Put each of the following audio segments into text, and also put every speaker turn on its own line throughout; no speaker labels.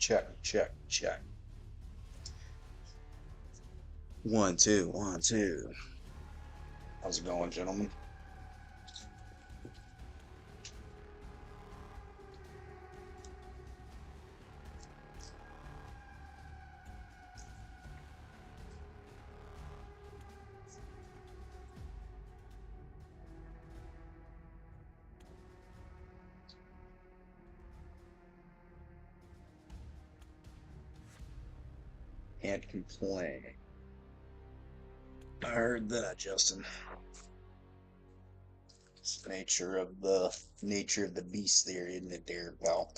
Check, check, check. 1 2 1 2. How's it going, gentlemen? Can't complain. I heard that, Justin. It's the nature of the beast theory, isn't it, there, pal?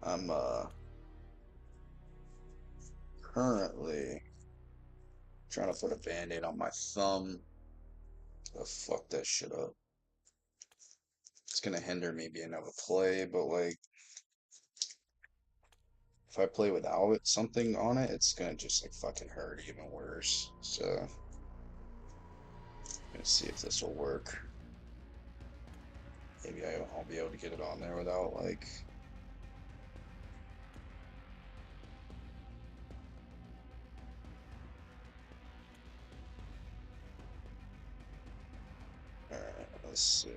I'm currently trying to put a band-aid on my thumb. Oh, fuck that shit up. It's gonna hinder me being able to play, but like if I play without something on it, it's gonna just like fucking hurt even worse. So gonna see if this will work. Maybe I'll be able to get it on there without like. Alright, let's see.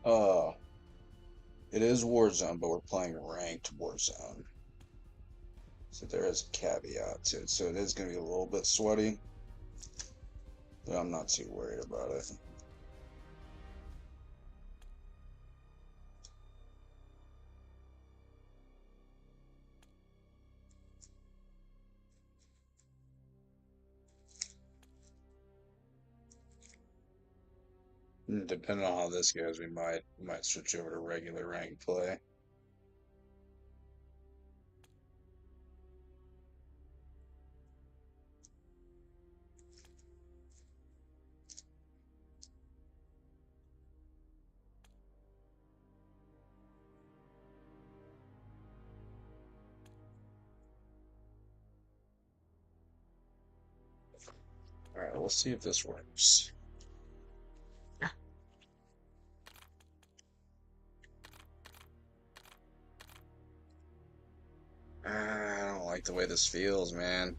Uh, it is Warzone, but we're playing ranked Warzone. So there is a caveat to it. So it is gonna be a little bit sweaty, but I'm not too worried about it. Depending on how this goes, we might switch over to regular ranked play. All right, we'll see if this works. I don't like the way this feels, man.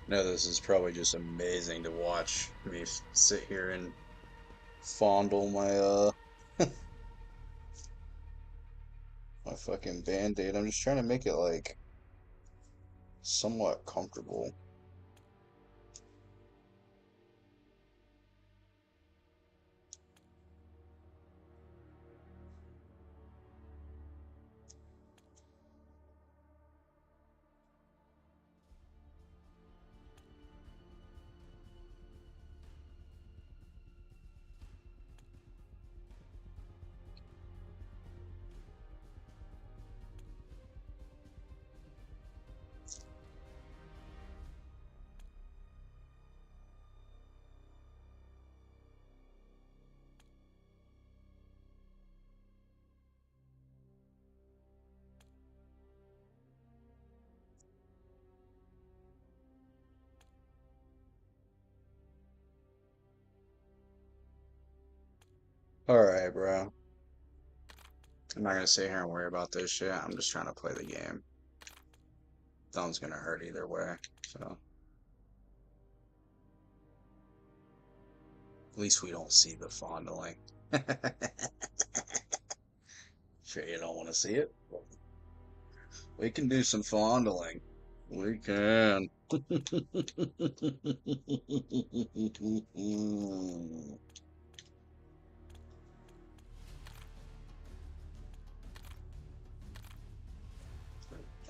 No, this is probably just amazing to watch me sit here and fondle my fucking band-aid. I'm just trying to make it like somewhat comfortable. Alright, bro. I'm not gonna sit here and worry about this shit. I'm just trying to play the game. Thumb's gonna hurt either way, so at least we don't see the fondling. Sure you don't want to see it? We can do some fondling. We can.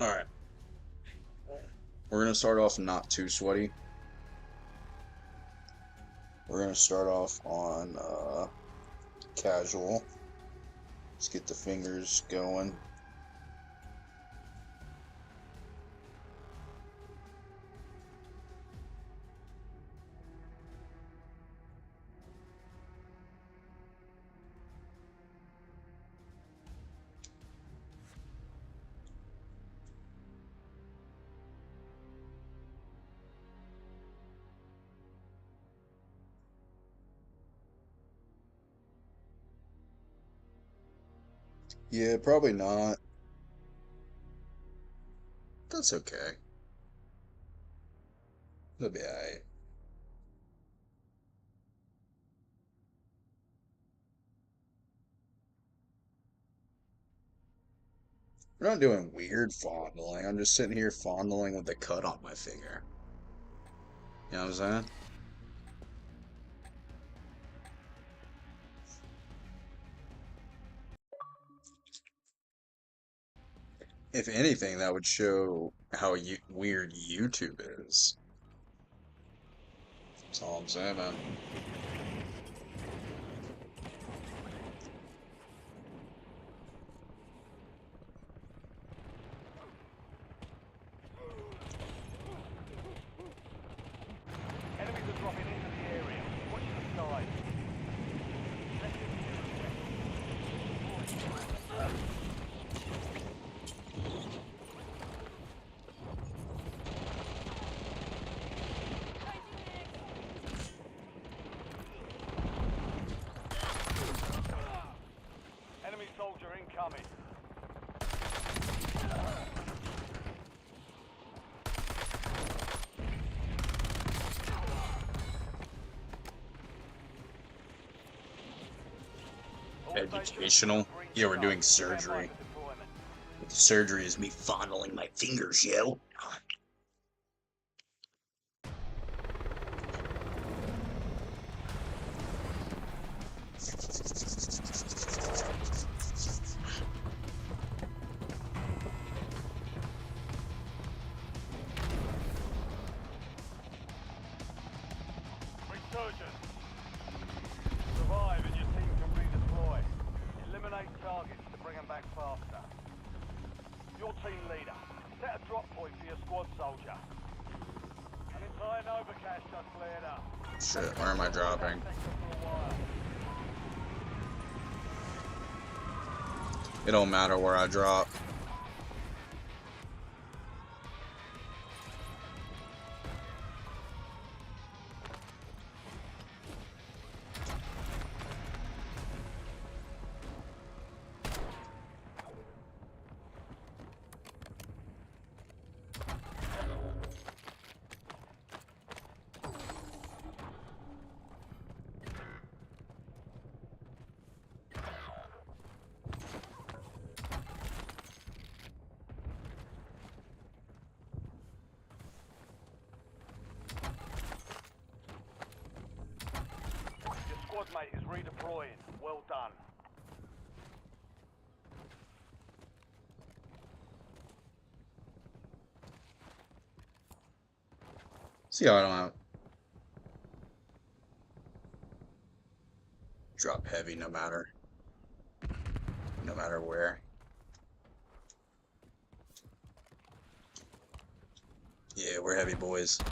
Alright. We're gonna start off not too sweaty. We're gonna start off on casual. Let's get the fingers going. Yeah, probably not. That's okay. It'll be alright. We're not doing weird fondling. I'm just sitting here fondling with the cut on my finger. You know what I'm saying? If anything, that would show how weird YouTube is. That's all I'm saying, man.
Enemies are dropping into the area. Watch the side. Enemy soldier incoming.
Educational? Yeah, we're doing surgery. But the surgery is me fondling my fingers, yo.
Resurgence. Survive and your team can redeploy. Eliminate targets to bring them back faster. Your team leader. Set a drop point for your squad soldier. An entire Nova cache just cleared up.
Shit, where am I dropping? It don't matter where I drop.
squad mate is redeploying. Well done.
See how I don't have. Drop heavy no matter where. Yeah, we're heavy boys.
Good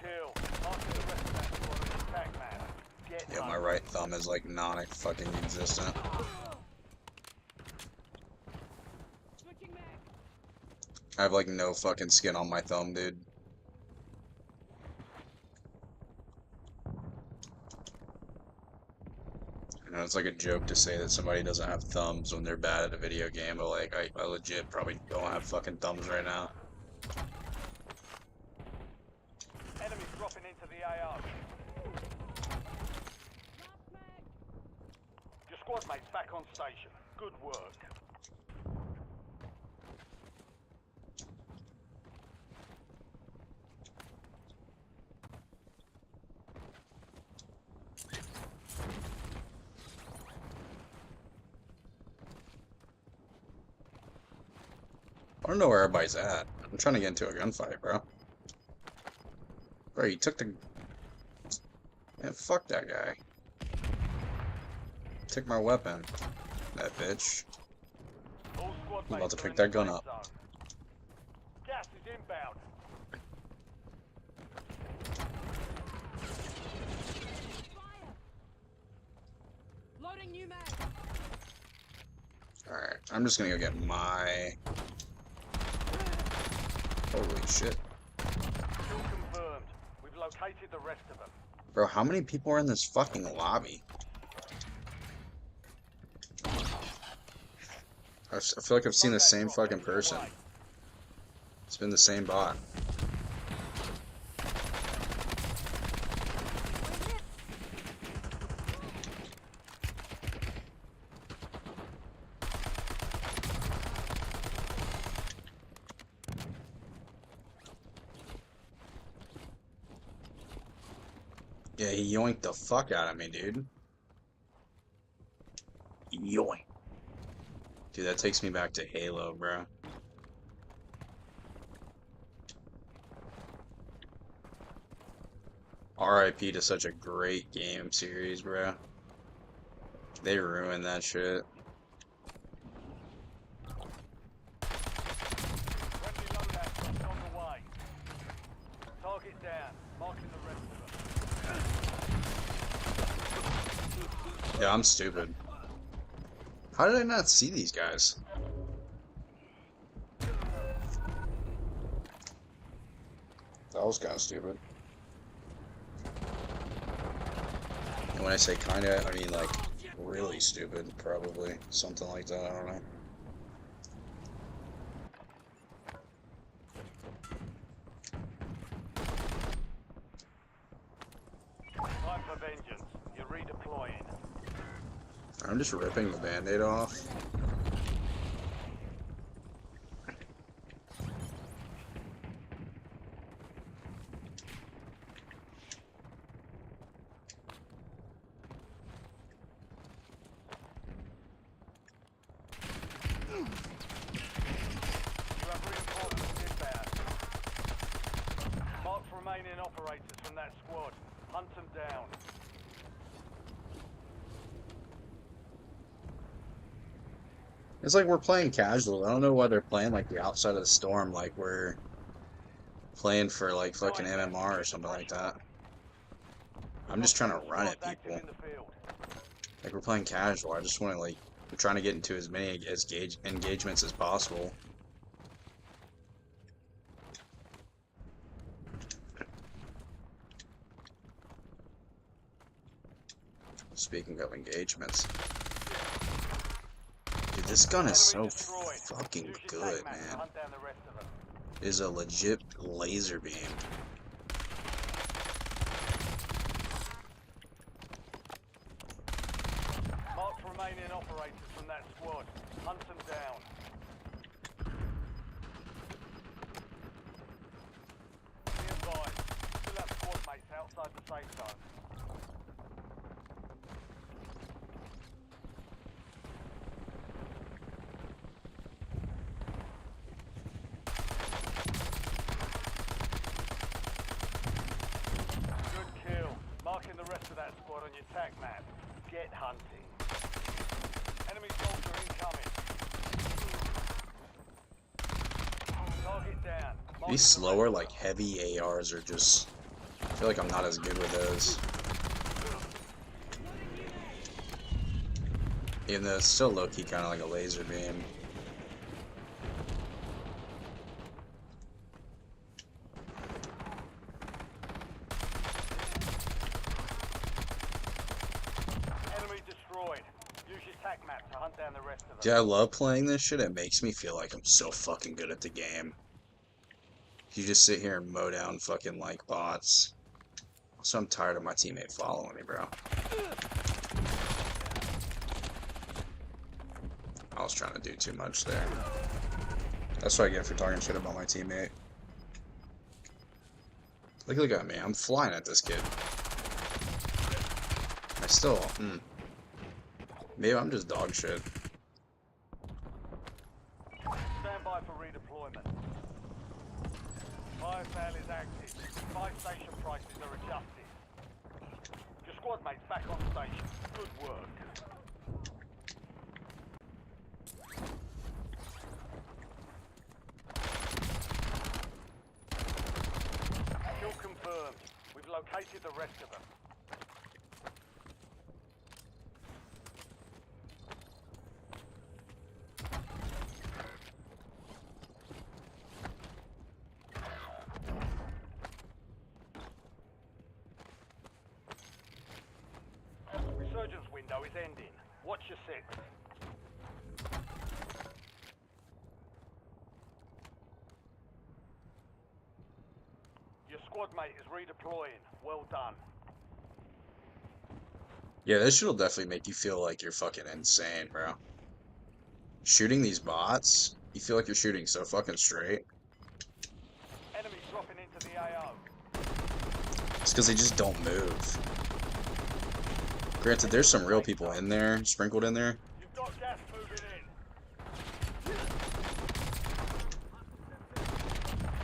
kill. Marking the rest of that squad as attack man. Get
Yeah,
home.
my right thumb is like non-fucking existent. I have like no fucking skin on my thumb, dude. You know, it's like a joke to say that somebody doesn't have thumbs when they're bad at a video game, but like I legit probably don't have fucking thumbs right now.
Enemies dropping into the AO. Your squad mate's back on station. Good work.
I don't know where everybody's at. I'm trying to get into a gunfight, bro. Bro, you took the... Man, fuck that guy. Took my weapon. That bitch.
All squad
I'm about to
mates
pick
are in
that
the
gun
safe
up.
zone. Gas is inbound.
Loading new mag.
Alright, I'm just gonna go get my... Holy shit.
Kill confirmed. We've located the rest of them.
Bro, how many people are in this fucking lobby? I feel like I've seen the same fucking person. It's been the same bot. Yeah, he yoinked the fuck out of me, dude. Yoink. Dude, that takes me back to Halo, bro. RIP to such a great game series, bro. They ruined that shit.
Friendly loadout drops on the way. Target down. Marking the rest of them.
Yeah, I'm stupid. How did I not see these guys? That was kind of stupid. And when I say kinda, I mean like really stupid, probably. Something like that, I don't know.
Time for vengeance. You're redeploying.
I'm just ripping the band-aid off.
You have reinforcements inbound. Mark remaining operators from that squad. Hunt them down.
It's like we're playing casual. I don't know why they're playing like the outside of the storm, like we're playing for like fucking MMR or something like that. I'm just trying to run at
Active
people.
in the field.
Like we're playing casual. I just want to like, we're trying to get into as many engagements as possible. Speaking of engagements, dude, this gun is so fucking
Use your
good,
tag map to
man.
hunt down the rest of them.
It is a legit laser beam.
Mark remaining operators from that squad. Hunt them down. Be advised, still have squad your tac map. Get hunting. Enemy soldier incoming. Target down.
These slower, like heavy ARs are just. I feel like I'm not as good with those. Even though it's still low key, kind of like a laser beam.
Enemy destroyed. Use your tac map to hunt down the rest of them.
Dude, I love playing this shit. It makes me feel like I'm so fucking good at the game. You just sit here and mow down fucking like bots. Also, I'm tired of my teammate following me, bro. I was trying to do too much there. That's what I get for talking shit about my teammate. Look at me. I'm flying at this kid. I still, maybe I'm just dog shit.
Stand by for redeployment. Fire sale is active. Buy station prices are adjusted. Your squad mates back on station. Good work. Kill confirmed. We've located the rest of them. Resurgence window is ending. Watch your six. Your squad mate is redeploying. Well done.
Yeah, this shit'll definitely make you feel like you're fucking insane, bro. Shooting these bots, you feel like you're shooting so fucking straight.
Enemy dropping into the AO.
It's because they just don't move. Granted, there's some real people in there, sprinkled in there.
You've got gas moving in.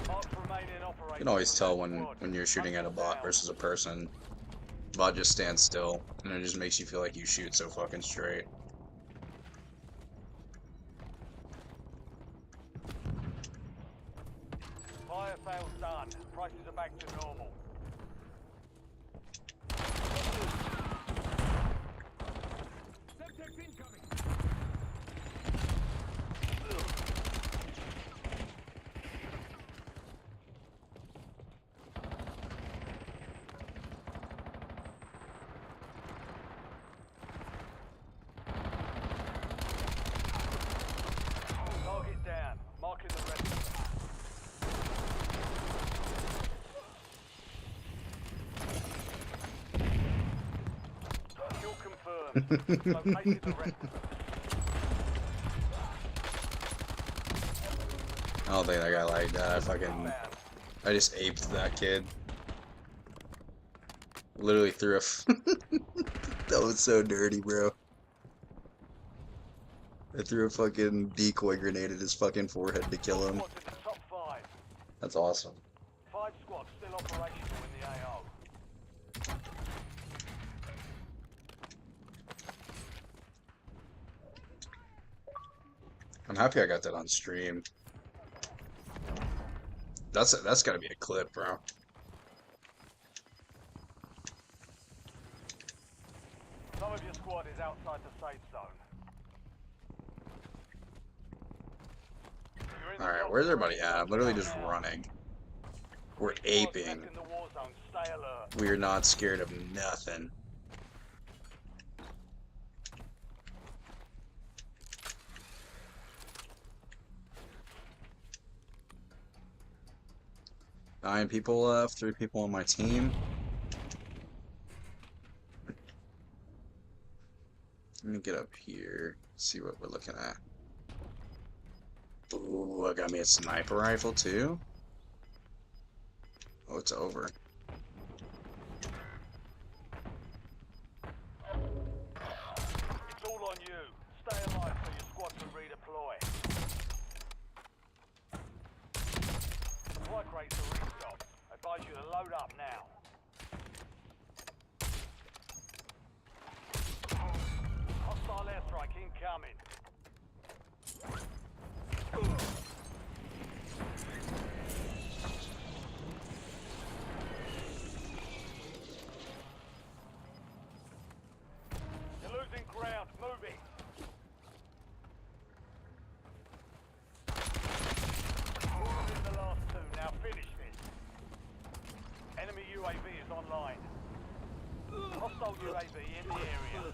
Marks remain in operation.
You can always tell when you're shooting at a bot versus a person. The bot just stands still, and it just makes you feel like you shoot so fucking straight.
Fire sales done. Prices are back to normal.
Semtex incoming.
Target down. Marking the rest of them. Kill confirmed. Located the rest of them.
I don't think that guy liked that. I just aped that kid. Literally threw a. That was so dirty, bro. I threw a fucking decoy grenade at his fucking forehead to kill him.
Squads in the top 5.
That's awesome.
5 squads still operational in the AO.
I'm happy I got that on stream. That's gotta be a clip, bro.
Some of your squad is outside the safe zone. You're in the
Alright,
top
where's
3
everybody at? I'm literally just
now.
running. We're
Squads left
aping.
in the war zone. Stay alert.
We're not scared of nothing. Nine people left, 3 people on my team. Let me get up here, see what we're looking at. Ooh, I got me a sniper rifle too. Oh, it's over.
It's all on you. Stay alive so your squad can redeploy. Strike rates are restocked. Advise you to load up now. 9. Hostile UAV in the area.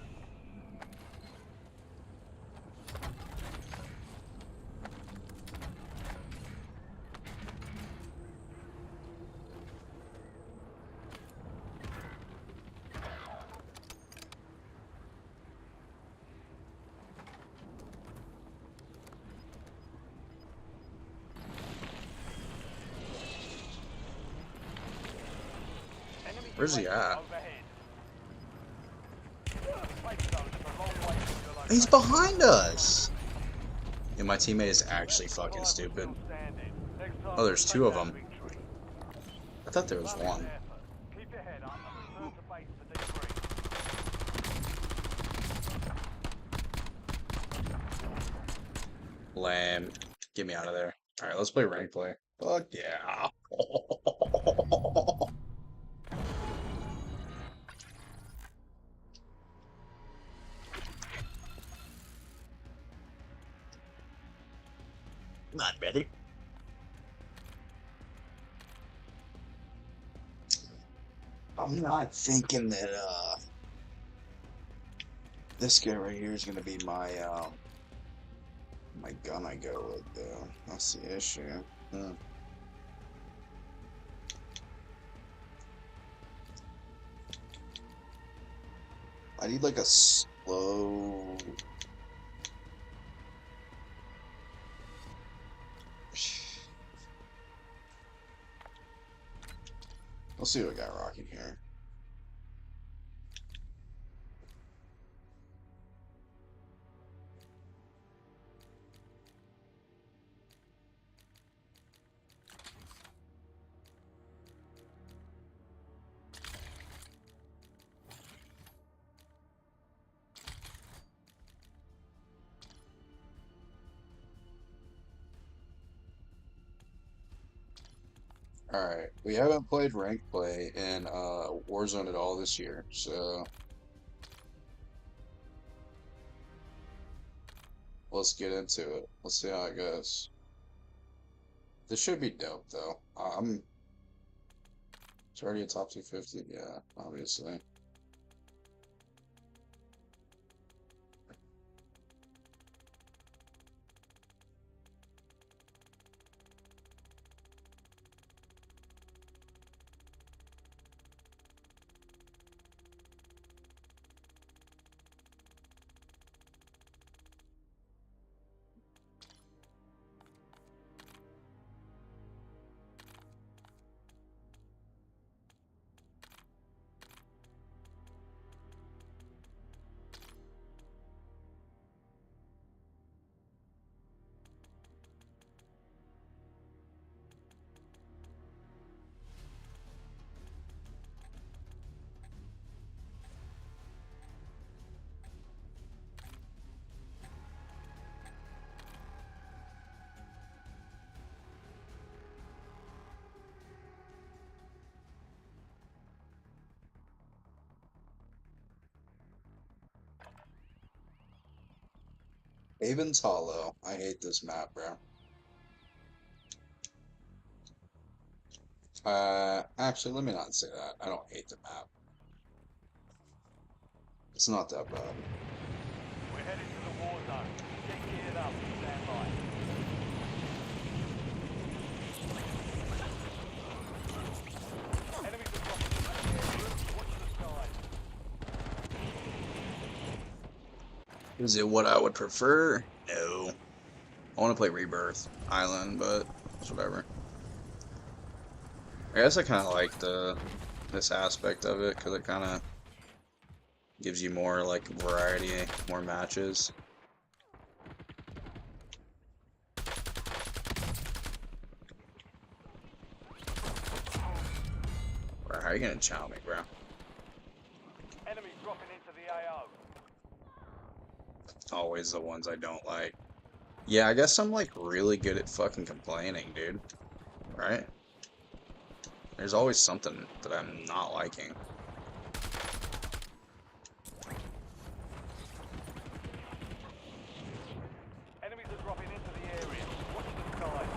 Enemy
Where's he
UAV
at?
overhead. Safe zone is a long way from your
He's
location.
behind us! Yeah, my teammate is actually fucking
Survivors
stupid.
still standing. Next time
Oh,
we'll
there's
take
two of
that
them.
victory.
I thought there was
Valiant
one.
effort. Keep your head up and return to base for debrief.
Lame. Get me out of there. Alright, let's play rank play. Fuck yeah. Not ready. I'm not thinking that this guy right here is gonna be my my gun I go with though. That's the issue. I need like a slow. Let's see what we got rocking here. Alright, we haven't played rank play in Warzone at all this year, so let's get into it. Let's see how it goes. This should be dope though. It's already a top 250, yeah, obviously. Haven's Hollow. I hate this map, bro. Actually, let me not say that. I don't hate the map. It's not that bad.
We're heading to the war zone. Get geared up and stand by. Enemies are dropping into the area. Watch the skies.
Is it what I would prefer? No. I want to play Rebirth Island, but it's whatever. I guess I kind of like this aspect of it because it kind of gives you more like variety, more matches. Bro, how are you gonna chow me, bro?
Enemies dropping into the AO.
Always the ones I don't like. Yeah, I guess I'm like really good at fucking complaining, dude. Right? There's always something that I'm not liking.
Enemies are dropping into the area. Watch the skies.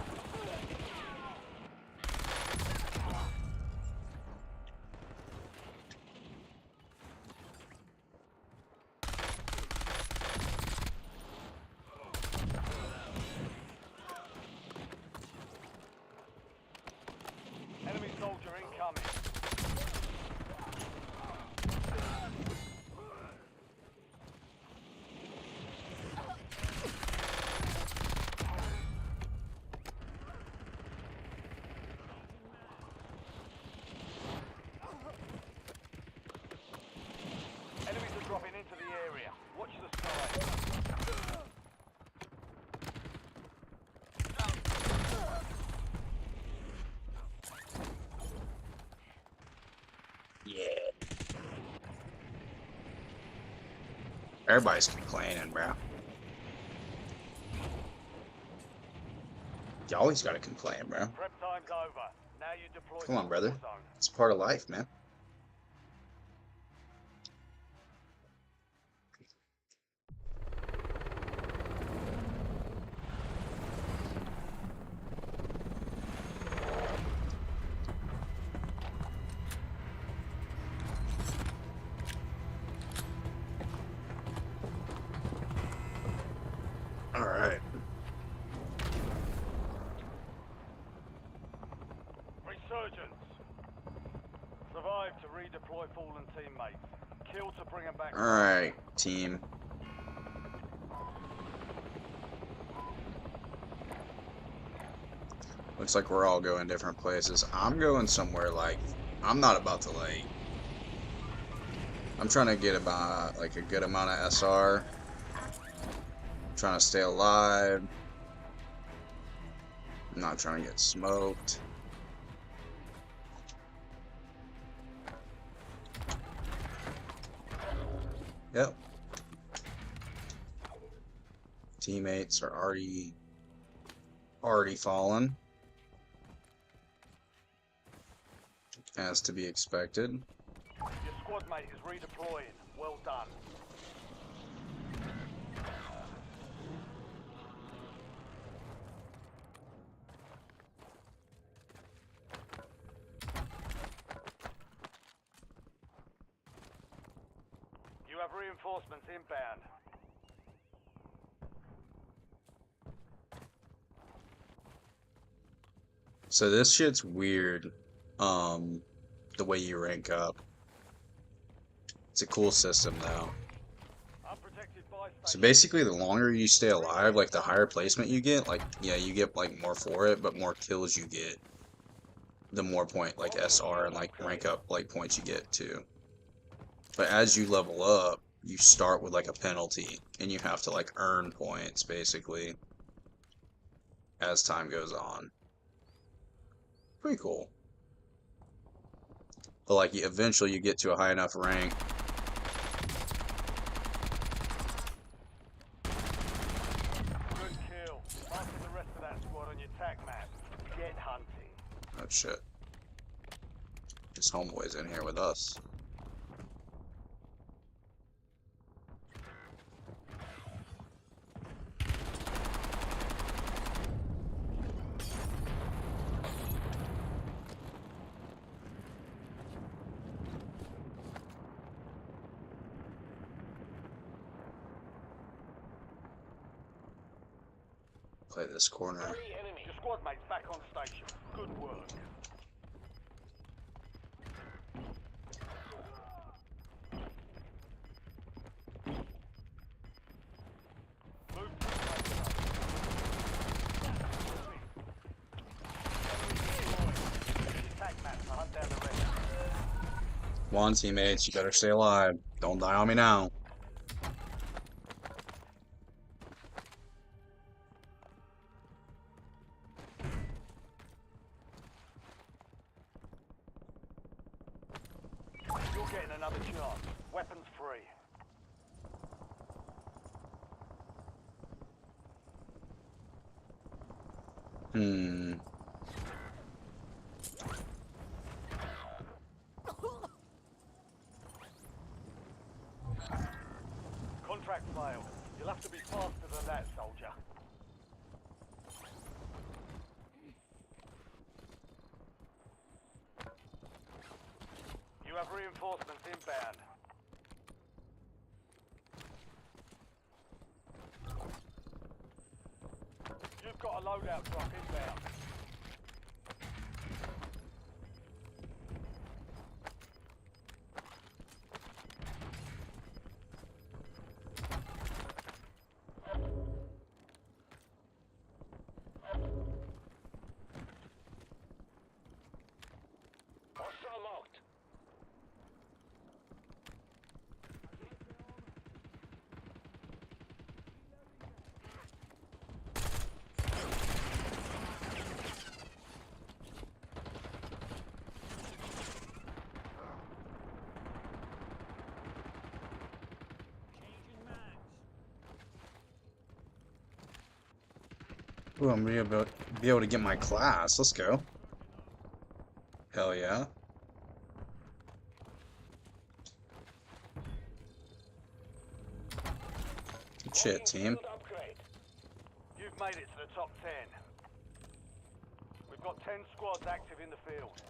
Yeah. Everybody's complaining, bro. You always gotta complain, bro.
Prep time's over. Now you deploy
Come on,
to
brother.
war zone.
It's part of life, man. All right.
Resurgence. Survive to redeploy fallen teammates. Kill to bring them back.
All right, team. Looks like we're all going different places. I'm going somewhere like I'm not about to like. I'm trying to get about like a good amount of SR. I'm trying to stay alive. I'm not trying to get smoked. Yep. Teammates are already fallen. As to be expected.
Your squad mate is redeploying. Well done. You have reinforcements inbound.
So this shit's weird. The way you rank up. It's a cool system though.
Unprotected buy
So
station.
basically the longer you stay alive, like the higher placement you get, like yeah, you get like more for it, but more kills you get, the more point like SR and like rank up like points you get too. But as you level up, you start with like a penalty and you have to like earn points basically as time goes on. Pretty cool. But like eventually you get to a high enough rank.
Good kill. Marking the rest of that squad on your tac map. Get hunting.
Oh shit. This homeboy's in here with us. Play this corner.
Your squad mate's back on station. Good work. Move to the safe zone. Your tac map to hunt down the rest.
Come on, teammates, you better stay alive. Don't die on me now.
You're getting another chance. Weapons free. Contract failed. You'll have to be faster than that, soldier. You have reinforcements inbound. You've got a loadout drop inbound. Hostile marked.
Ooh, I'm gonna be able to get my class. Let's go. Hell yeah. Good shit, team.
You've made it to the top 10. We've got 10 squads active in the field.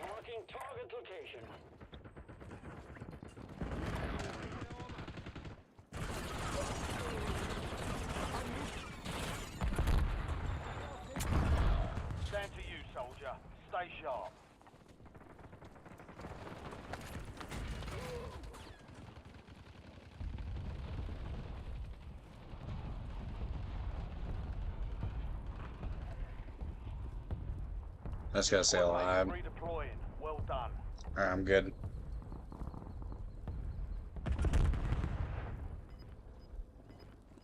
Marking target location.
Stand to you, soldier. Stay sharp.
I just gotta stay alive.
Redeploying. Well done.
Alright, I'm good.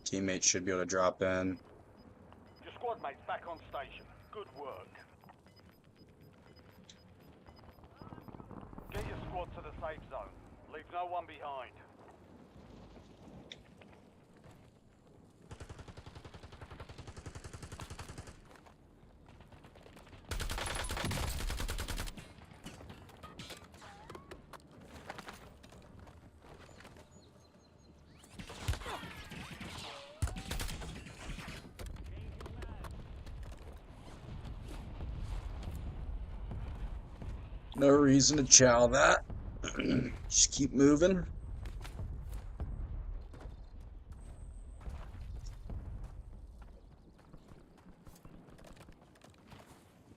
Teammates should be able to drop in.
Your squad mates back on station. Good work. Get your squad to the safe zone. Leave no one behind.
No reason to chow that. Just keep moving.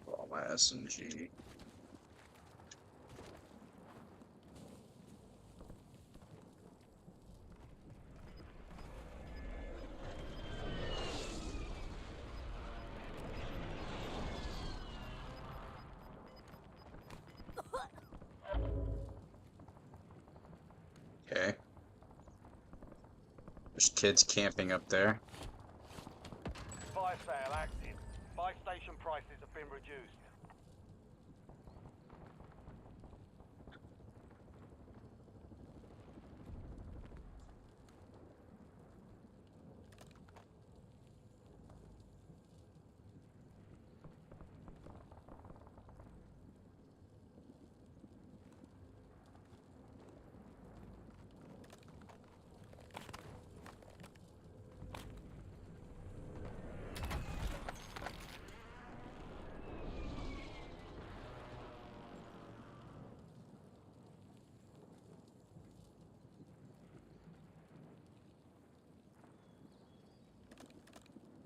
Oh, my SMG. Okay. There's kids camping up there.
Fire sale active. Buy station prices have been reduced.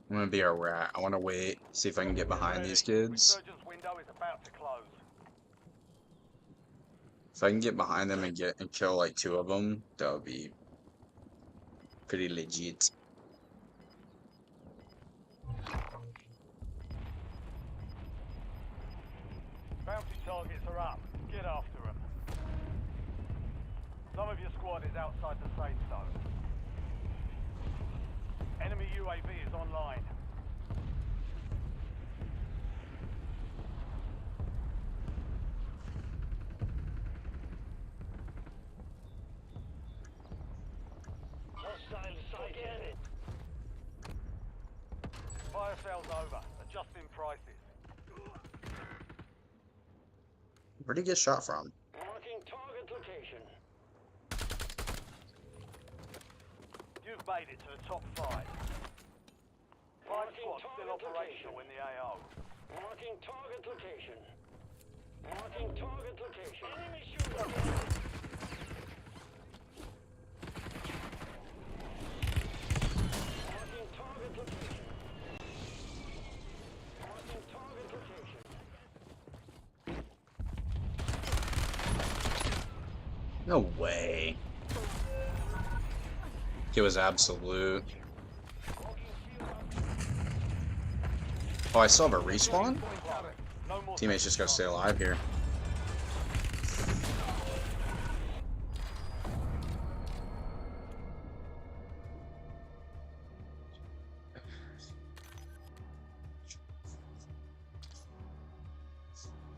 I'm gonna be a rat. I wanna wait, see if I can get behind these kids.
Resurgence window is about to close.
If I can get behind them and kill like 2 of them, that would be pretty legit.
Bounty targets are up. Get after them. Some of your squad is outside the safe zone. Enemy UAV is online.
Hostile sighted.
Fire sale's over. Adjusting prices.
Where'd he get shot from?
Marking target location.
You've made it to the top 5. 5 squads still operational in the AO.
Marking target location. Marking target location. Enemy shooter. Marking target location. Marking target location.
No way. It was absolute. Oh, I still have a respawn?
No more
Teammates just gotta stay alive here.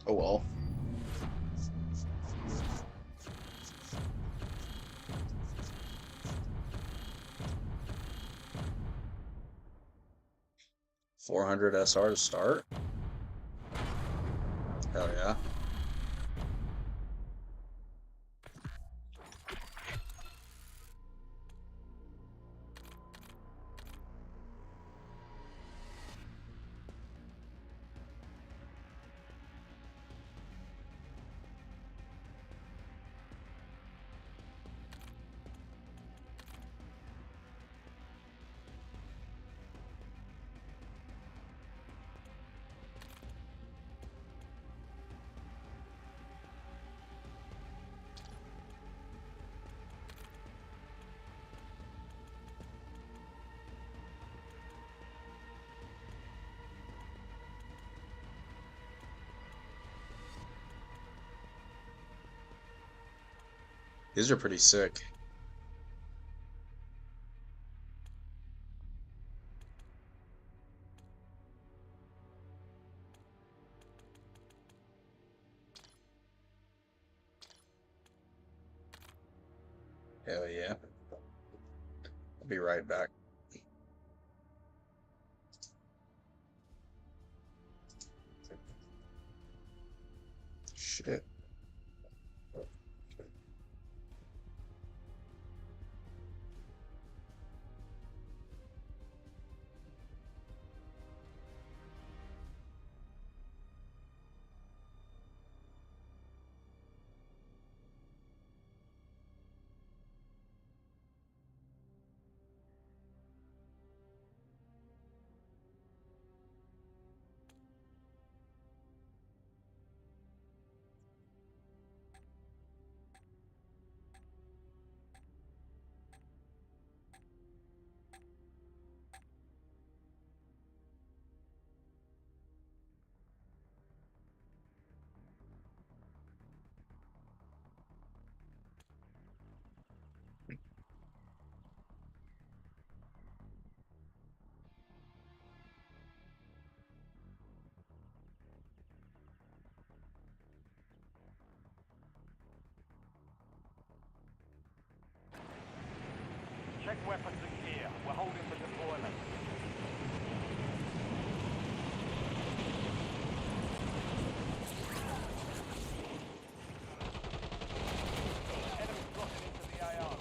Oh well. 400 SR to start? Hell yeah. These are pretty sick. Hell yeah. I'll be right back. Shit.
Check weapons and gear. We're holding for deployment. Enemies dropping into the AO.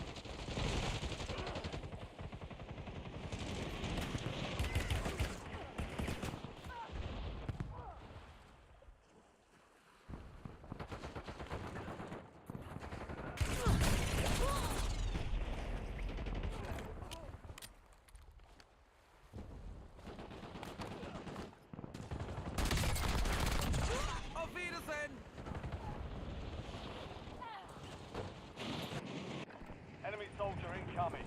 Auf Wiedersehen!
Enemy soldier incoming.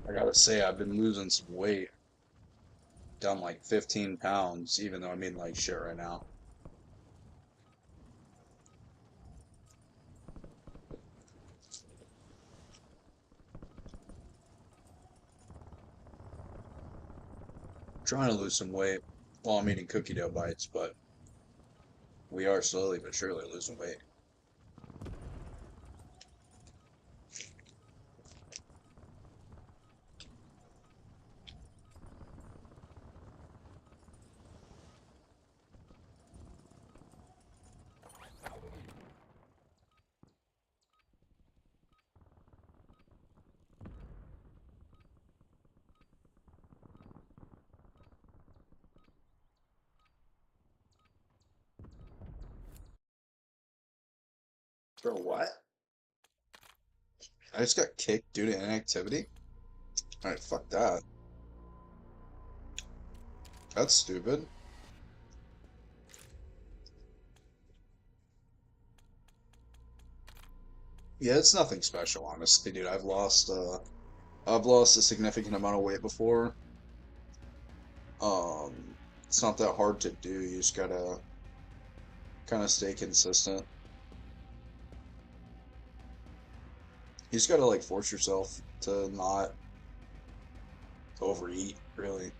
I gotta say, I've been losing some weight. Down like 15 pounds, even though I'm eating like shit right now. Trying to lose some weight while I'm eating cookie dough bites, but we are slowly but surely losing weight. For what? I just got kicked due to inactivity? Alright, fuck that. That's stupid. Yeah, it's nothing special, honestly, dude. I've lost a significant amount of weight before. It's not that hard to do. You just gotta kind of stay consistent. You just gotta like force yourself to not overeat, really.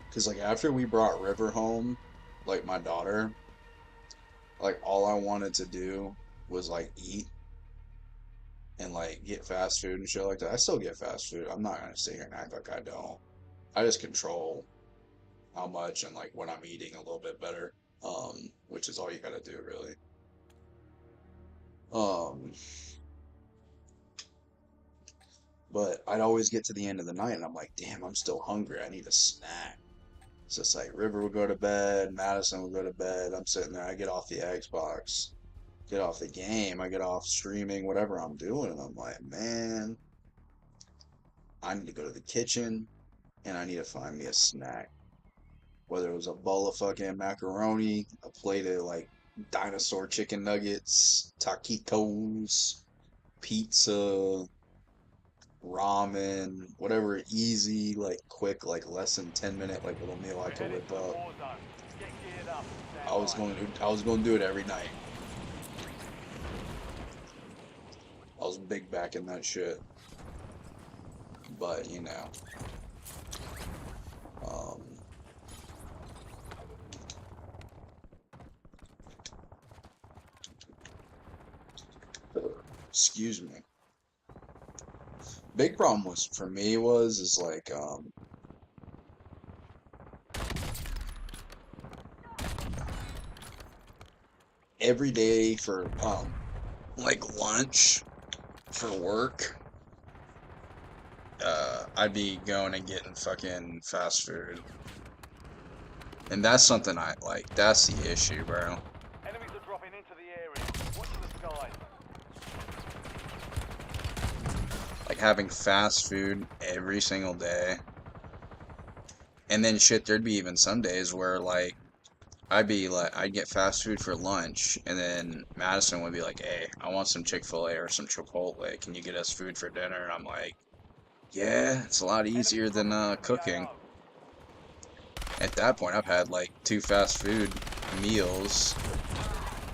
Because, like, after we brought River home, like, my daughter, like, all I wanted to do was, like, eat and, like, get fast food and shit like that. I still get fast food. I'm not gonna sit here and act like I don't. I just control how much and, like, when I'm eating a little bit better, which is all you gotta do, really. Um, but I'd always get to the end of the night and I'm like, damn, I'm still hungry. I need a snack. It's just like River would go to bed, Madison would go to bed. I'm sitting there. I get off the Xbox, get off the game, I get off streaming, whatever I'm doing, and I'm like, man, I need to go to the kitchen and I need to find me a snack. Whether it was a bowl of fucking macaroni, a plate of like dinosaur chicken nuggets, taquitos, pizza, ramen, whatever easy, like quick, like less than 10 minute like little meal I
We're
could
heading
whip
to the
up.
war zone. Get geared up. Stand
I was
by.
going to I was going to do it every night. I was big back in that shit. But, um excuse me. Big problem was for me was is like every day for like lunch for work, I'd be going and getting fucking fast food. And that's something I like. That's the issue, bro.
Enemies are dropping into the area. Watch the skies.
Like having fast food every single day. And then shit, there'd be even some days where like I'd get fast food for lunch, and then Madison would be like, "Hey, I want some Chick-fil-A or some Chipotle. Can you get us food for dinner?" And I'm like, "Yeah, it's a lot
Enemies
easier than
dropping into the
cooking."
AO.
At that point, I've had like two fast food meals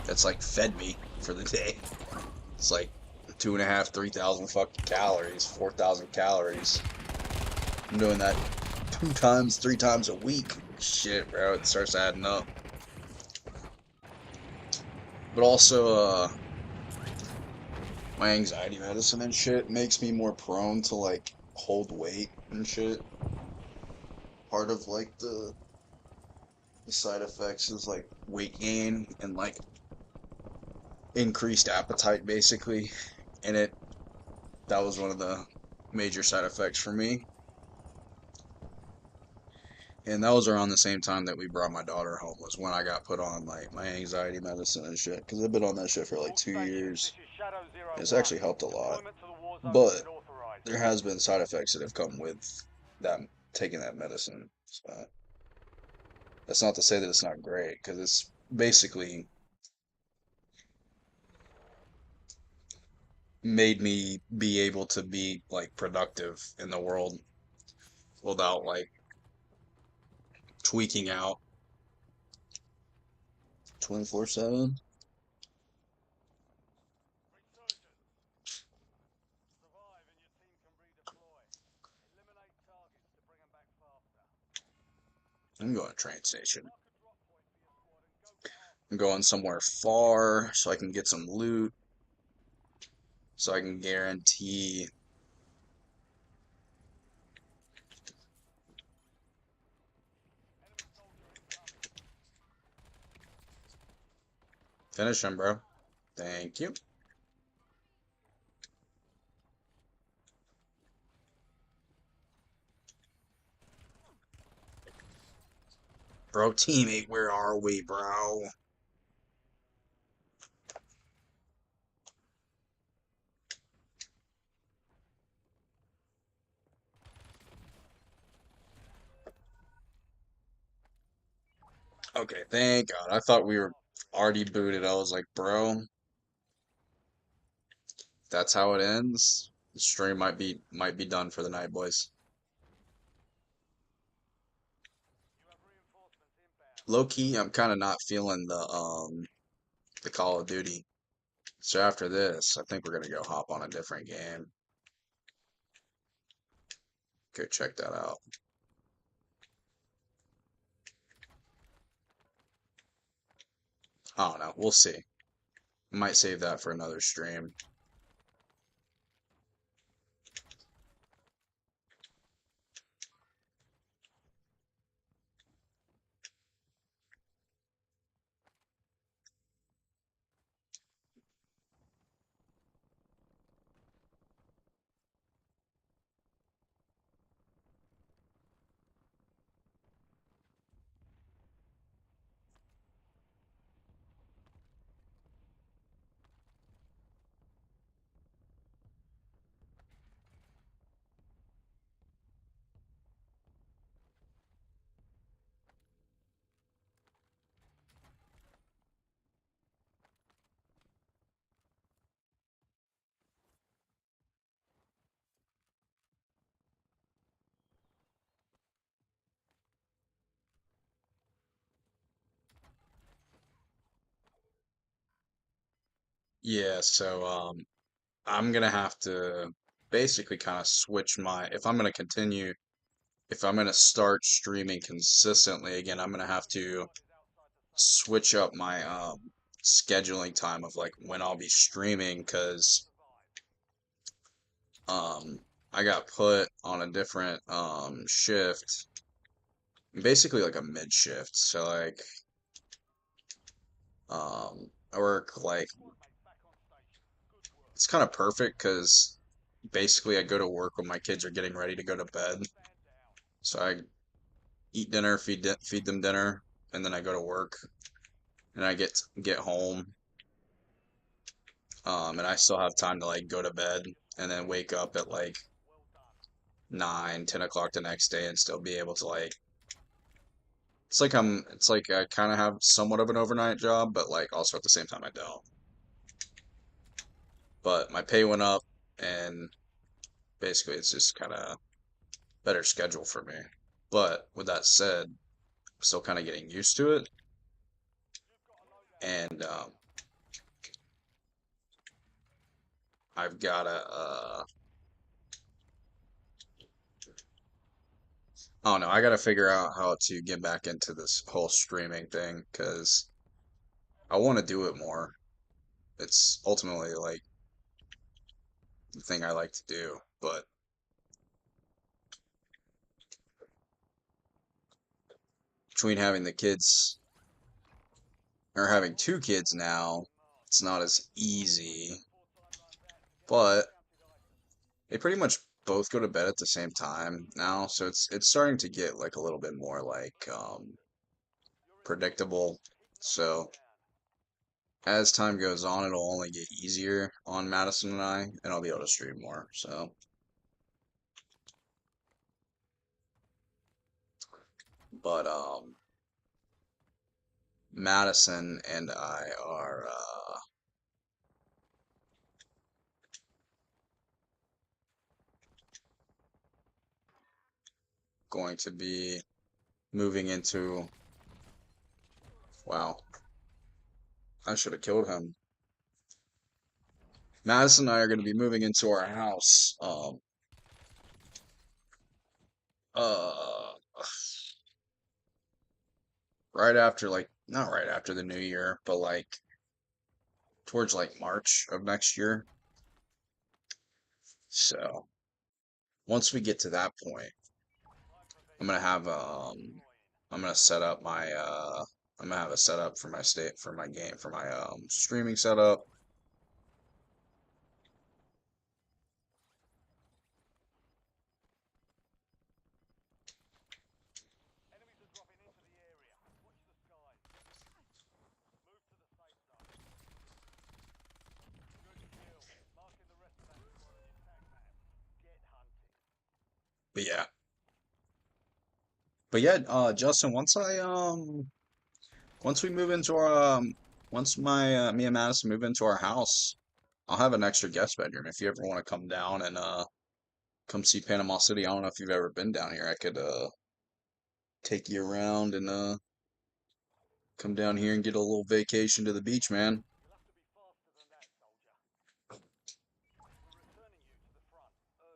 that's like fed me for the day. It's like 2.5, 3,000 fucking calories, 4,000 calories. I'm doing that 2 times, 3 times a week. Shit, bro, it starts adding up. But also, my anxiety medicine and shit makes me more prone to like hold weight and shit. Part of like the side effects is like weight gain and like increased appetite basically. And that was one of the major side effects for me. And that was around the same time that we brought my daughter home was when I got put on like my anxiety medicine and shit. Because I've been on that shit for like
All
2 years.
stations, this is Shadow
And
Zero
it's
1.
actually helped a lot.
Deployment to the war zone has
But
been authorized.
there has been side effects that have come with that taking that medicine. So that's not to say that it's not great, because it's basically made me be able to be like productive in the world without like tweaking out 24/7.
Survive and your team can redeploy. Eliminate targets to bring them back faster.
I'm going to train station.
Mark a drop point for your squad and go get after
I'm going somewhere far so I can get some loot, so I can guarantee
enemy soldier incoming.
finish him, bro. Thank you. Bro, teammate, where are we, bro? Okay, thank God. I thought we were already booted. I was like, bro, that's how it ends. The stream might be done for the night, boys. low key, I'm kind of not feeling the Call of Duty. So after this, I think we're gonna go hop on a different game. Go check that out. I don't know. We'll see. Might save that for another stream. Yeah, so I'm gonna have to basically kind of switch my if I'm gonna continue if I'm gonna start streaming consistently again, I'm gonna have to switch up my scheduling time of like when I'll be streaming because um I got put on a different shift, basically like a mid shift. So like I work like it's kind of perfect because basically I go to work when my kids are getting ready to go to bed. So I eat dinner, feed them dinner, and then I go to work and I get home, and I still have time to like go to bed and then wake up at like 9, 10 o'clock the next day and still be able to like it's like I kind of have somewhat of an overnight job, but like also at the same time I don't. But my pay went up and basically it's just kind of better schedule for me. But with that said, I'm still kind of getting used to it, and I've gotta I don't know. I gotta figure out how to get back into this whole streaming thing because I want to do it more. It's ultimately like the thing I like to do, but between having the kids or having two kids now, it's not as easy. But they pretty much both go to bed at the same time now, so it's starting to get like a little bit more like predictable. So as time goes on, it'll only get easier on Madison and I, and I'll be able to stream more. So, but Madison and I are going to be moving into. Wow, I should have killed him. Madison and I are going to be moving into our house. Uh, right after like not right after the new year, but like towards like March of next year. So once we get to that point, I'm gonna have I'm gonna set up my I'm gonna have a setup for my state for my game for my streaming setup.
Enemies are dropping into the area. Watch the skies. Move to the safe zone. Good kill. Marking the rest of that squad on your tag map. Get hunting.
But yeah. But yeah, Justin, once we move into our once my me and Madison move into our house, I'll have an extra guest bedroom if you ever want to come down and come see Panama City. I don't know if you've ever been down here. I could take you around and Come down here and get a little vacation to the beach, man.
You'll have to be faster than that, soldier. We're returning you to the front. Earn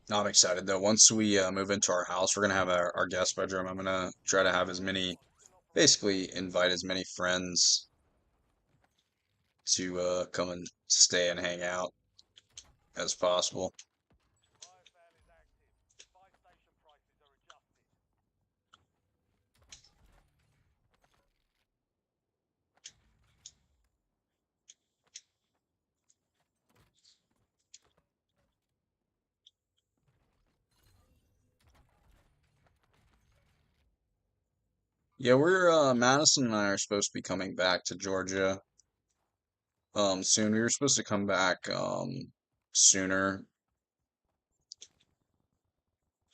this.
I'm excited though. Once we move into our house, we're gonna have our guest bedroom. I'm gonna try to have as many, basically invite as many friends to come and stay and hang out as possible.
Fire sale is active. Buy station prices are adjusted.
Yeah, we're Madison and I are supposed to be coming back to Georgia soon. We were supposed to come back sooner.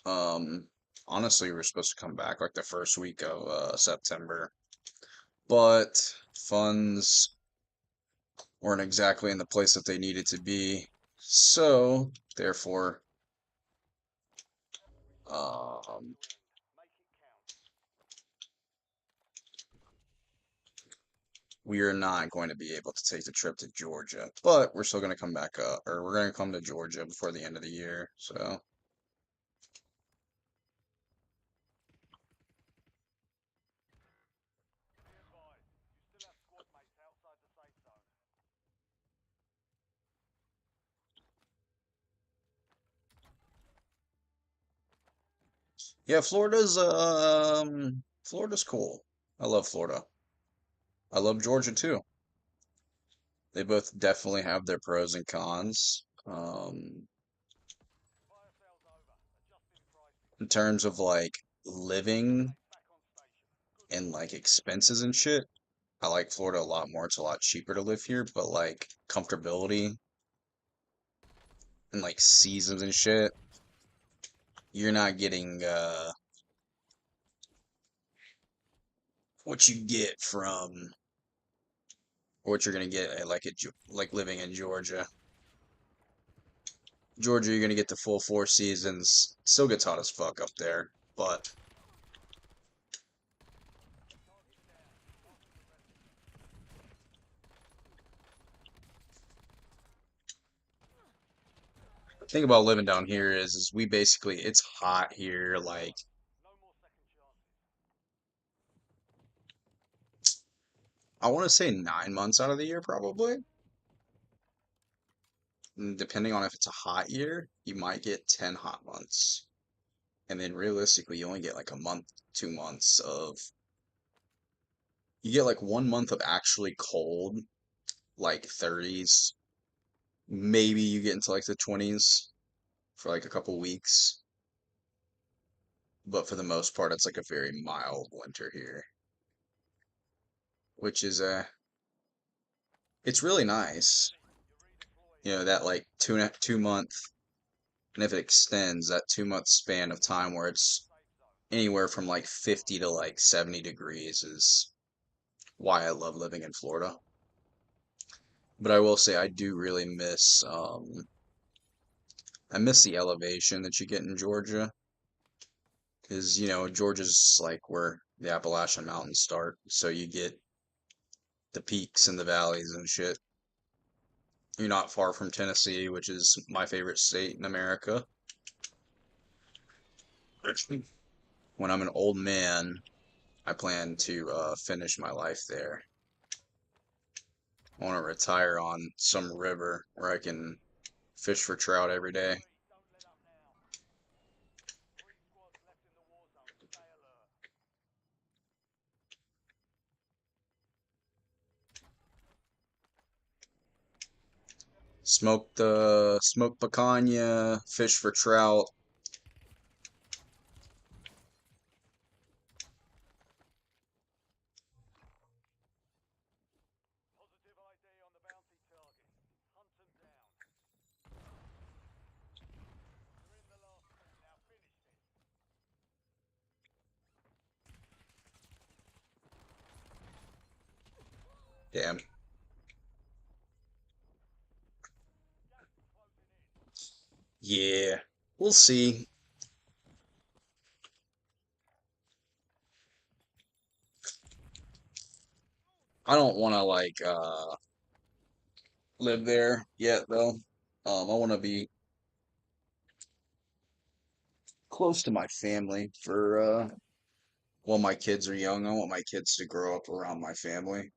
Um Honestly, we were supposed to come back like the first week of September, but funds weren't exactly in the place that they needed to be. So, therefore, um
Make it count.
we are not going to be able to take the trip to Georgia, but we're still going to come back or we're going to come to Georgia before the end of the year. So,
Be advised, you still have squad mates outside the safe zone.
yeah, Florida's cool. I love Florida. I love Georgia too. They both definitely have their pros and cons.
Fire sale's over. Adjusting prices.
In terms of like living
Teammates back on station. Good
and
work.
like expenses and shit, I like Florida a lot more. It's a lot cheaper to live here, but like comfortability and like seasons and shit, you're not getting what you get from what you're gonna get at, like like living in Georgia. Georgia, you're gonna get the full 4 seasons. Still gets hot as fuck up there, but the thing about living down here is we basically it's hot here like
No more second chances.
I want to say 9 months out of the year probably. Depending on if it's a hot year, you might get 10 hot months. And then realistically, you only get like a month, 2 months of, you get like 1 month of actually cold, like 30s. Maybe you get into like the 20s for like a couple weeks. But for the most part, it's like a very mild winter here, which is, it's really nice.
You're redeploying.
You know, that like 2 month, and if it extends, that 2 month span of time where it's
Safe zone.
anywhere from like 50 to like 70 degrees is why I love living in Florida. But I will say I do really I miss the elevation that you get in Georgia because Georgia's like where the Appalachian Mountains start, so you get the peaks and the valleys and shit. You're not far from Tennessee, which is my favorite state in America. When I'm an old man, I plan to finish my life there. I want to retire on some river where I can fish for trout every day.
Don't let up now. 3 squads left in the war zone. Stay alert.
Smoke picanha, fish for trout.
Positive ID on the bounty target. Hunt them down. You're in the last 10. Now finish this.
Damn. Yeah. We'll see. I don't want to like live there yet though. I want to be close to my family for while my kids are young. I want my kids to grow up around my family.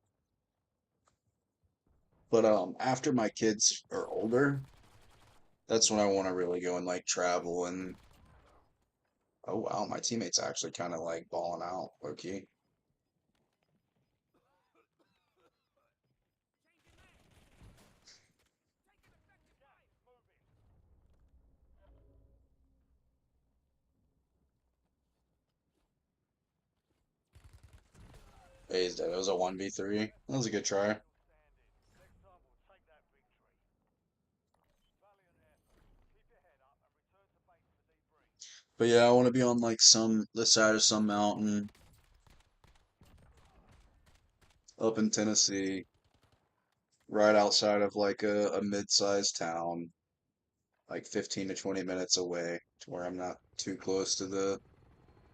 But after my kids are older, that's when I want to really go and like travel and oh wow, my teammate's actually kind of like balling out, low key. He's dead. It was a 1v3. That was a good try.
Next time we'll take that victory. Valiant effort. Keep your head up and return to base for debrief.
But yeah, I want to be on like some the side of some mountain up in Tennessee, right outside of like a mid-sized town, like 15 to 20 minutes away, to where I'm not too close to the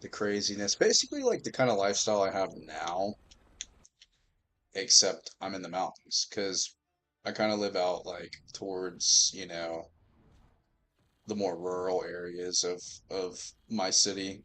craziness. Basically like the kind of lifestyle I have now, except I'm in the mountains, because I kind of live out like towards, the more rural areas of my city.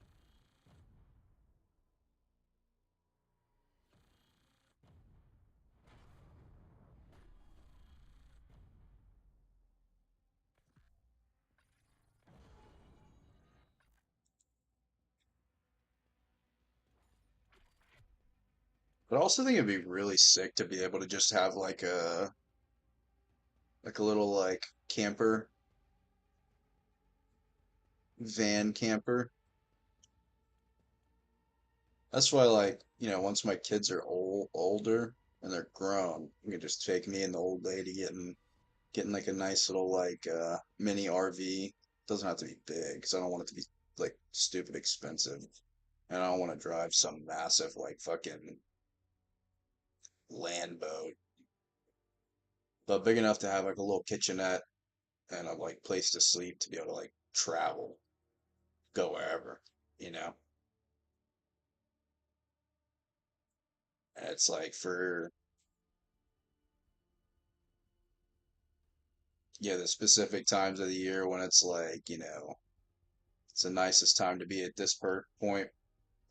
But I also think it'd be really sick to be able to just have like a little like camper, van camper. That's why like, once my kids are older and they're grown, you can just take me and the old lady getting like a nice little like mini RV. Doesn't have to be big because I don't want it to be like stupid expensive. And I don't want to drive some massive like fucking land boat, but big enough to have like a little kitchenette and a like place to sleep to be able to like travel, go wherever, you know. And it's like for the specific times of the year when it's like, it's the nicest time to be at this per point,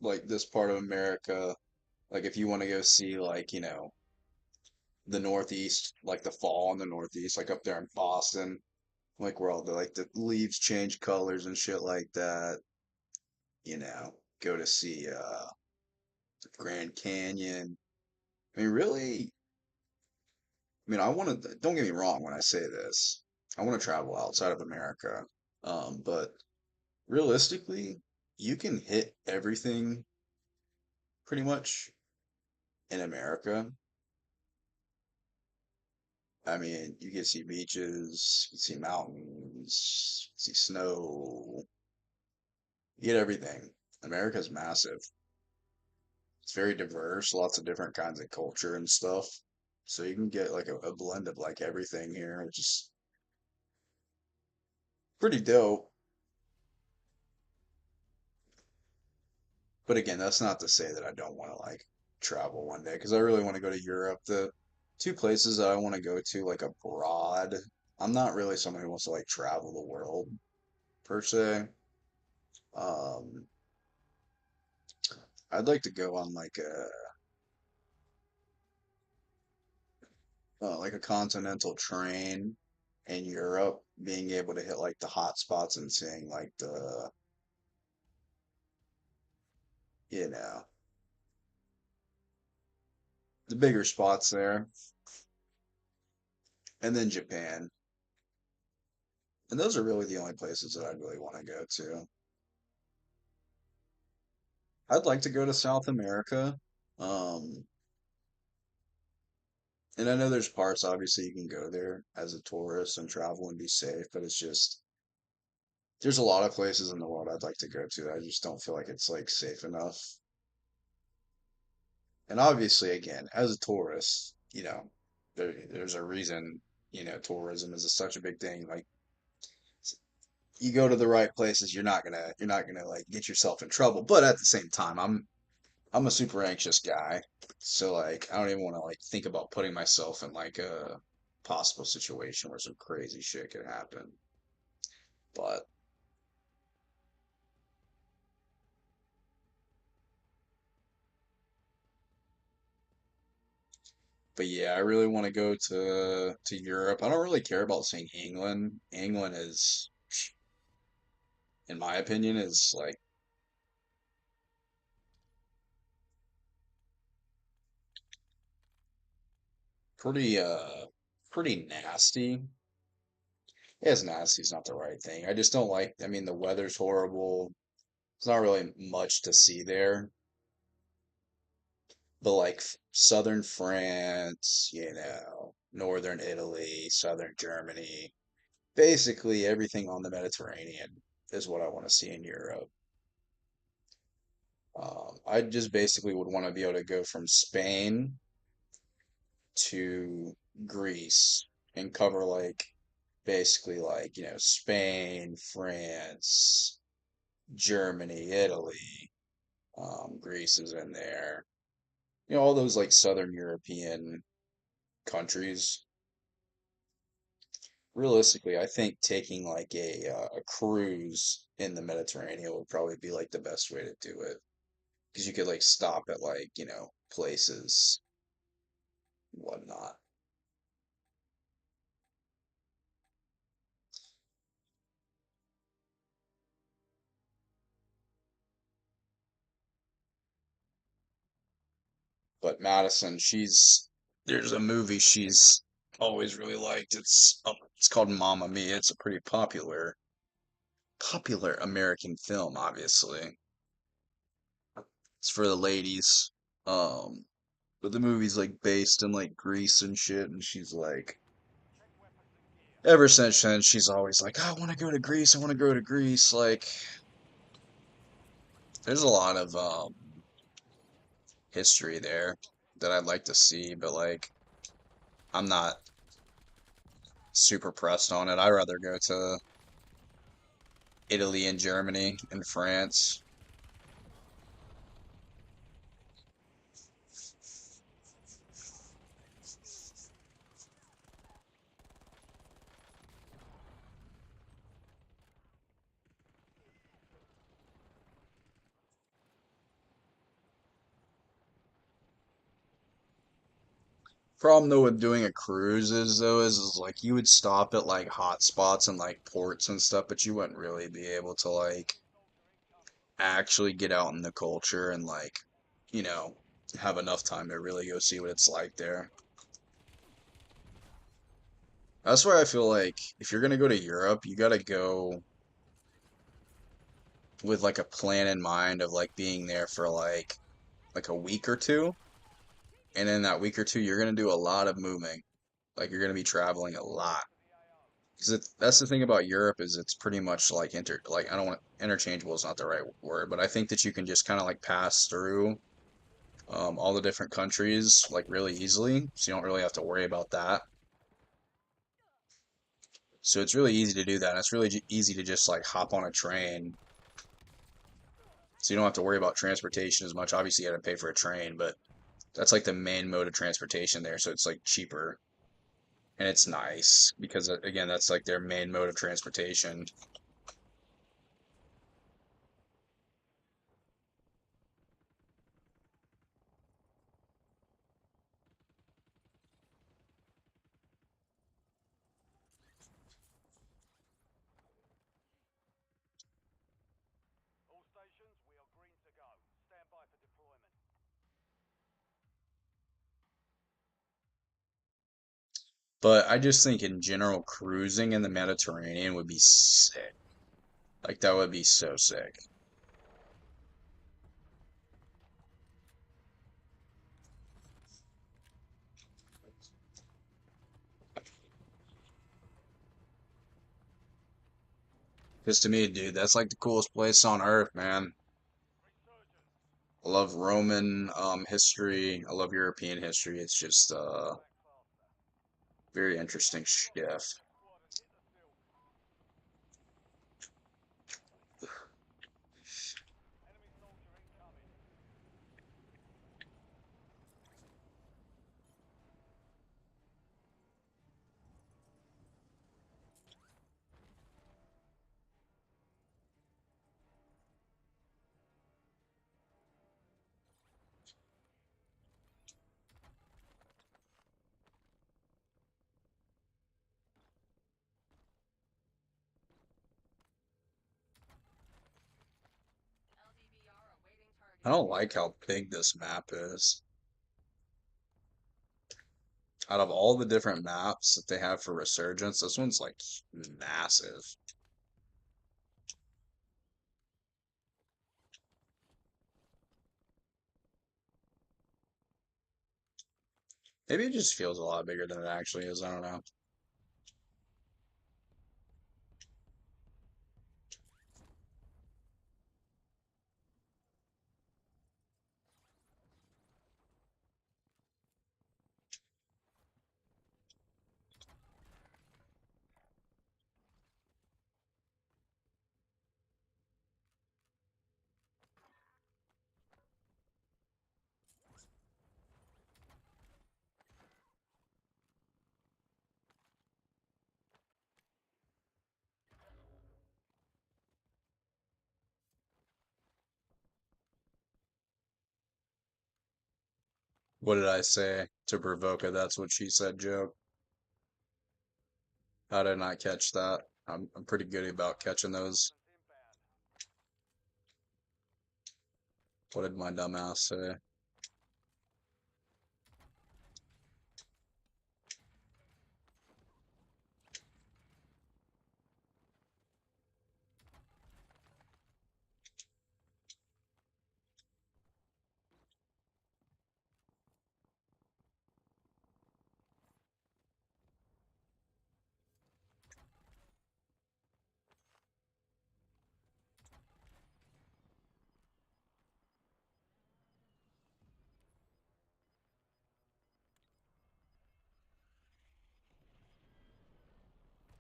like this part of America. Like if you want to go see like, the Northeast, like the fall in the Northeast, like up there in Boston, like where all the leaves change colors and shit like that, go to see the Grand Canyon. I mean, really, I mean, I want to, don't get me wrong when I say this. I want to travel outside of America. But realistically, you can hit everything pretty much in America. I mean, you can see beaches, you can see mountains, you can see snow, you get everything. America's massive. It's very diverse, lots of different kinds of culture and stuff. So you can get like a blend of like everything here, which is pretty dope. But again, that's not to say that I don't want to like travel one day because I really want to go to Europe. The two places that I want to go to like abroad, I'm not really someone who wants to like travel the world per se. Um, I'd like to go on like a continental train in Europe, being able to hit like the hot spots and seeing like you know, the bigger spots there, and then Japan. And those are really the only places that I'd really want to go to. I'd like to go to South America. Um, and I know there's parts, obviously, you can go there as a tourist and travel and be safe, but it's just, there's a lot of places in the world I'd like to go to. I just don't feel like it's like safe enough. And obviously, again, as a tourist, you know, there's a reason, tourism is such a big thing. Like you go to the right places, you're not gonna like get yourself in trouble. But at the same time, I'm a super anxious guy, so like I don't even want to like think about putting myself in like a possible situation where some crazy shit could happen. But but yeah, I really want to go to Europe. I don't really care about seeing England. England is, in my opinion, is like pretty pretty nasty. Yes, nasty is not the right thing. I just don't like, I mean, the weather's horrible. There's not really much to see there. But like southern France, northern Italy, southern Germany, basically everything on the Mediterranean is what I want to see in Europe. I just basically would want to be able to go from Spain to Greece and cover like basically like, Spain, France, Germany, Italy, Greece is in there. All those like Southern European countries. Realistically, I think taking like a cruise in the Mediterranean would probably be like the best way to do it because you could like stop at like, places and whatnot. But Madison, there's a movie she's always really liked. It's called Mamma Mia. It's a pretty popular American film, obviously. It's for the ladies. Um, but the movie's like based in like Greece and shit, and she's like, ever since then, she's always like, I want to go to Greece. I want to go to Greece. Like, there's a lot of history there that I'd like to see, but like, I'm not super pressed on it. I'd rather go to Italy and Germany and France. Problem though with doing a cruise is like you would stop at like hot spots and like ports and stuff, but you wouldn't really be able to like actually get out in the culture and like, you know, have enough time to really go see what it's like there. That's why I feel like if you're gonna go to Europe, you gotta go with like a plan in mind of like being there for like a week or two, and in that week or two, you're gonna do a lot of moving. Like you're gonna be traveling a lot. Because that's the thing about Europe is it's pretty much like I don't want interchangeable is not the right word, but I think that you can just kind of like pass through all the different countries like really easily, so you don't really have to worry about that. So it's really easy to do that. And it's really easy to just like hop on a train, so you don't have to worry about transportation as much. Obviously, you got to pay for a train, but that's like the main mode of transportation there, so it's like cheaper and it's nice because again, that's like their main mode of transportation.
All stations, we are green to go. Stand by for deployment.
But I just think in general, cruising in the Mediterranean would be sick. Like that would be so sick. Because to me, dude, that's like the coolest place on earth, man. I love Roman history. I love European history. It's just very interesting shift. I don't like how big this map is. Out of all the different maps that they have for Resurgence, this one's like massive. Maybe it just feels a lot bigger than it actually is. I don't know. What did I say to provoke a "that's what she said" joke? How did I not catch that? I'm pretty good about catching those. What did my dumbass say?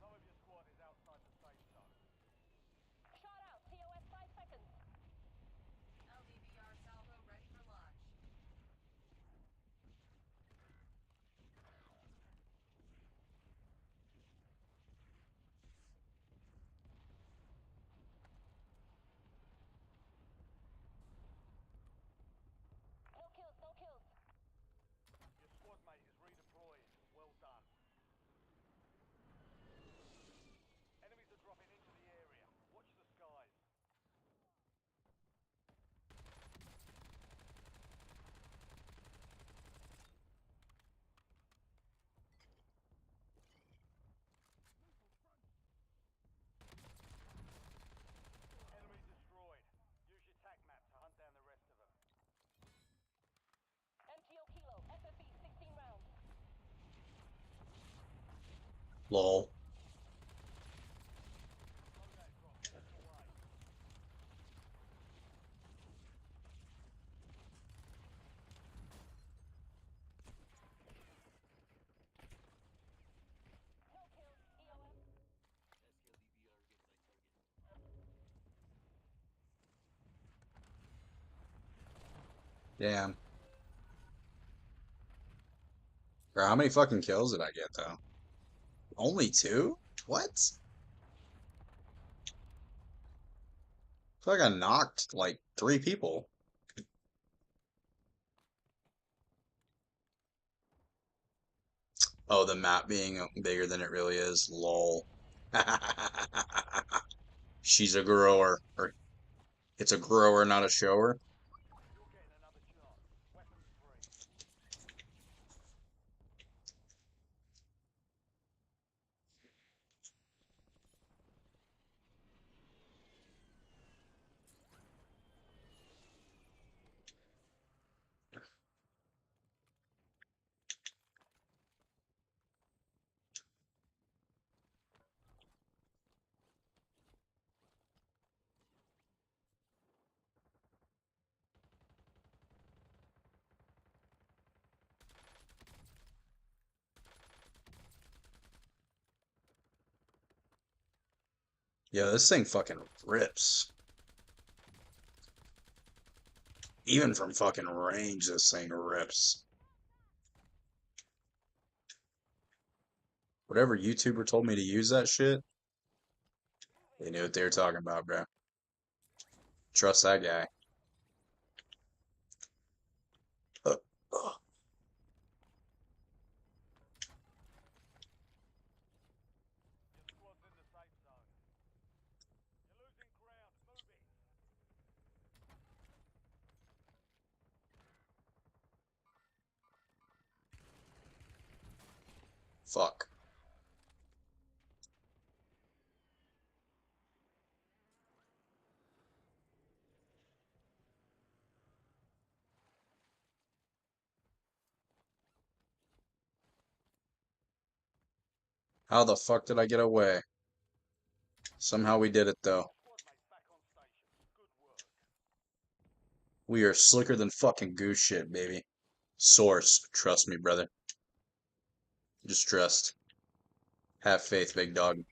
Some of your squad is outside the safe zone.
Shot out. TOS 5 seconds. LDVR salvo ready for launch. No kills, no kills.
Your squad mate is redeployed. Well done. Enemies are dropping into the area. Watch the skies. Enemy destroyed. Use your tac map to hunt down the rest of them.
MTO Kilo. FFE 16 rounds.
Lol.
Loadout drop heading away.
No kills. EOS.
Damn. Bro, how many fucking kills did I get though? Only two? What? I feel like I knocked like three people. Oh, the map being bigger than it really is. Lol. She's a grower. Or it's a grower, not a shower.
You're getting another chance. Weapons free.
Yo, this thing fucking rips. Even from fucking range, this thing rips. Whatever YouTuber told me to use that shit, they knew what they were talking about, bro. Trust that guy. Uh, uh.
Your squad's in the safe zone. You're losing ground. Move it.
Fuck. How the fuck did I get away? Somehow we did it, though.
Squad mates back on station. Good work.
We are slicker than fucking goose shit, baby. Source. Trust me, brother. Just trust. Have faith, big dog.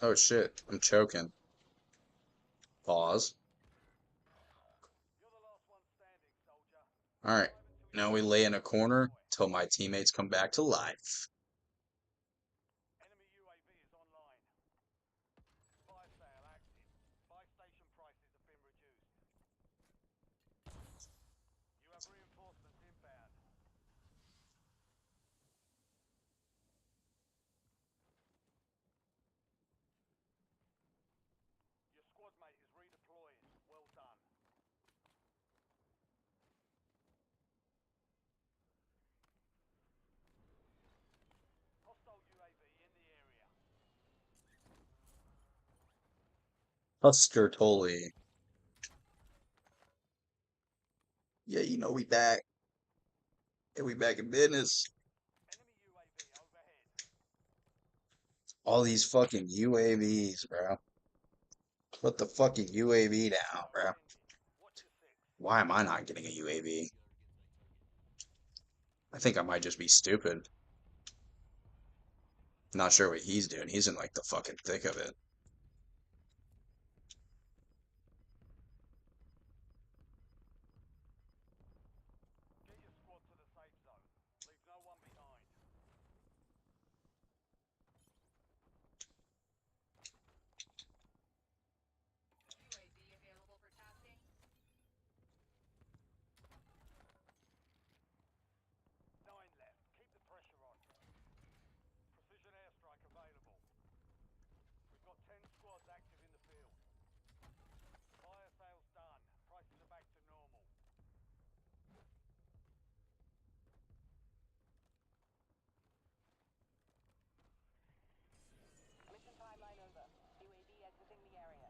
Oh shit, I'm choking. Pause.
You're the last one standing, soldier.
Alright,
Survive until
now
you
we
get
lay in a
to the
corner
point.
till my teammates come back to life.
Enemy UAV is online. Fire sale active. Buy station prices have been reduced. You have reinforcements inbound. Your squad mate is redeploying. Well done. Hostile UAV in the area.
Huster Tully. Yeah, you know we back. Yeah, we back in business.
Enemy UAV overhead.
All these fucking UAVs, bro. Put the fucking UAV down,
Zone
bro.
ended. Watch your six.
Why am I not getting a UAV? I think I might just be stupid. Not sure what he's doing. He's in like the fucking thick of it.
Get your squad to the safe zone. Leave no one behind.
UAV available for tasking.
9 left. Keep the pressure on. Precision airstrike available. We've got 10 squads active in the field. Fire sales done. Prices are back to normal.
Mission timeline over. UAV exiting the area.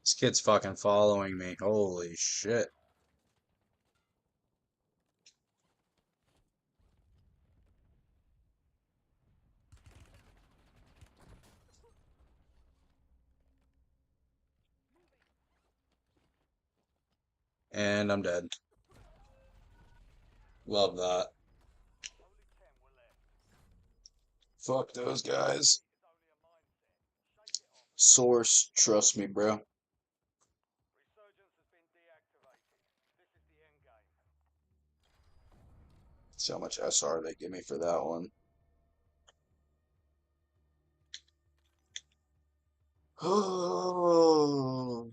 This kid's fucking following me. Holy shit. And I'm dead. Love that.
Only 10 were left.
Fuck those guys.
Defeat is only a mindset. Shake it off.
Source, trust me, bro.
Resurgence has been deactivated. This is the end game.
See how much SR they give me for that one. Oh.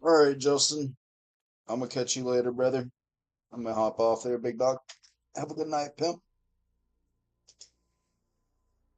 All right, Justin. I'm gonna catch you later, brother. I'm gonna hop off there, big dog. Have a good night, pimp.